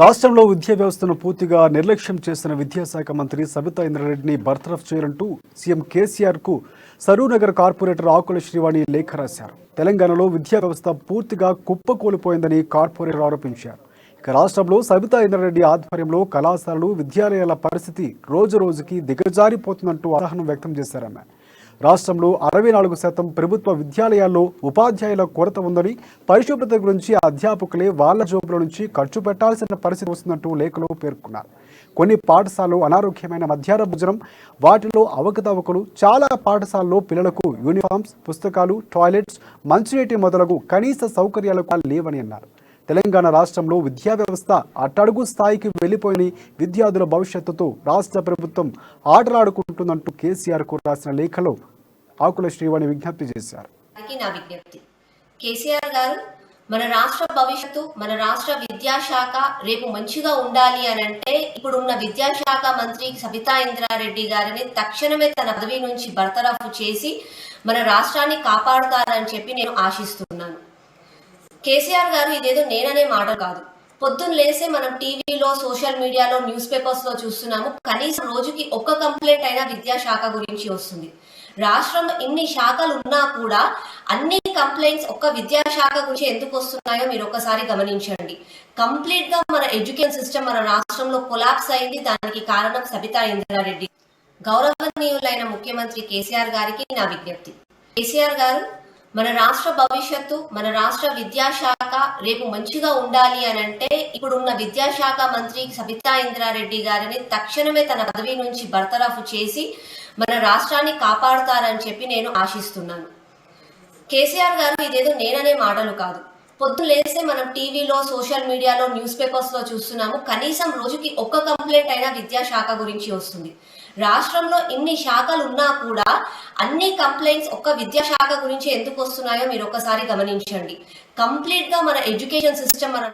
రాష్ట్రంలో విద్యా వ్యవస్థను పూర్తిగా నిర్లక్ష్యం చేసిన విద్యాశాఖ మంత్రి సబితా ఇంద్రారెడ్డిని బర్తరఫ్ చేయాలంటూ సీఎం కేసీఆర్ కు సరూనగర్ కార్పొరేటర్ ఆకుల శ్రీవాణి లేఖ రాశారు. తెలంగాణలో విద్యా వ్యవస్థ పూర్తిగా కుప్పకూలిపోయిందని కార్పొరేటర్ ఆరోపించారు. ఇక రాష్ట్రంలో సబితా ఇంద్రారెడ్డి ఆధ్వర్యంలో కళాశాలలు, విద్యాలయాల పరిస్థితి రోజురోజుకి దిగజారిపోతుందంటూ అసహనం వ్యక్తం చేశారామె. రాష్ట్రంలో 64% ప్రభుత్వ విద్యాలయాల్లో ఉపాధ్యాయుల కొరత ఉందని, పరిశుభ్రత గురించి అధ్యాపకులే వాళ్ల జోబుల నుంచి ఖర్చు పెట్టాల్సిన పరిస్థితి వస్తుందంటూ లేఖలో పేర్కొన్నారు. కొన్ని పాఠశాలలు అనారోగ్యమైన మధ్యాహ్న భోజనం, వాటిలో అవకతవకలు, చాలా పాఠశాలలో పిల్లలకు యూనిఫామ్స్, పుస్తకాలు, టాయిలెట్స్, మంచినీటి మొదలగు కనీస సౌకర్యాలు లేవని అన్నారు. తెలంగాణ రాష్ట్రంలో విద్యా వ్యవస్థ అట్టడుగు స్థాయికి వెళ్లిపోయిన విద్యార్థుల భవిష్యత్తుతో రాష్ట్ర ప్రభుత్వం ఆటలాడుకుంటుందంటూ కేసీఆర్ కు రాసిన లేఖలో ఆకుల శ్రీవాణి విజ్ఞప్తి చేశారు. కేసీఆర్ గారు, మన రాష్ట్ర భవిష్యత్తు, మన రాష్ట్ర విద్యాశాఖ రేపు మంచిగా ఉండాలి అని అంటే ఇప్పుడున్న విద్యాశాఖ మంత్రి సబితా ఇంద్రారెడ్డి గారిని తక్షణమే తన పదవి నుంచి బర్తరఫ్ చేసి మన రాష్ట్రాన్ని కాపాడుతారని చెప్పి నేను ఆశిస్తున్నాను. కేసీఆర్ గారు, ఇదేదో నేననే మాట కాదు. పొద్దున్న లేసే మనం టీవీలో, సోషల్ మీడియాలో, న్యూస్ పేపర్స్ లో చూస్తున్నాము. కనీసం రోజుకి ఒక్క కంప్లైంట్ అయినా విద్యాశాఖ గురించి వస్తుంది. రాష్ట్రంలో ఇన్ని శాఖలు ఉన్నా కూడా అన్ని కంప్లైంట్స్ ఒక్క విద్యాశాఖ గురించి ఎందుకు వస్తున్నాయో మీరు ఒకసారి గమనించండి. కంప్లీట్ గా మన ఎడ్యుకేషన్ సిస్టమ్ మన రాష్ట్రంలో కొలాప్స్ అయింది. దానికి కారణం సబితా ఇంద్రారెడ్డి. గౌరవనీయులైన ముఖ్యమంత్రి కేసీఆర్ గారికి నా విజ్ఞప్తి. కేసీఆర్ గారు, మన రాష్ట్ర భవిష్యత్తు, మన రాష్ట్ర విద్యాశాఖ రేపు మంచిగా ఉండాలి అని అంటే ఇప్పుడున్న విద్యాశాఖ మంత్రి సబితా ఇంద్రారెడ్డి గారిని తక్షణమే తన పదవి నుంచి బర్తరఫ్ చేసి మన రాష్ట్రాన్ని కాపాడుతారని చెప్పి నేను ఆశిస్తున్నాను. కేసీఆర్ గారు, ఇదేదో నేననే మాటలు కాదు. పొద్దున్న లేస్తే మనం టీవీలో, సోషల్ మీడియాలో, న్యూస్ పేపర్స్ లో చూస్తున్నాము. కనీసం రోజుకి ఒక్క కంప్లైంట్ అయినా విద్యాశాఖ గురించి వస్తుంది. రాష్ట్రంలో ఇన్ని శాఖలు ఉన్నా కూడా అన్ని కంప్లైంట్స్ ఒక్క విద్యాశాఖ గురించి ఎందుకు వస్తున్నాయో మీరు ఒకసారి గమనించండి. కంప్లీట్ గా మన ఎడ్యుకేషన్ సిస్టమ్ మన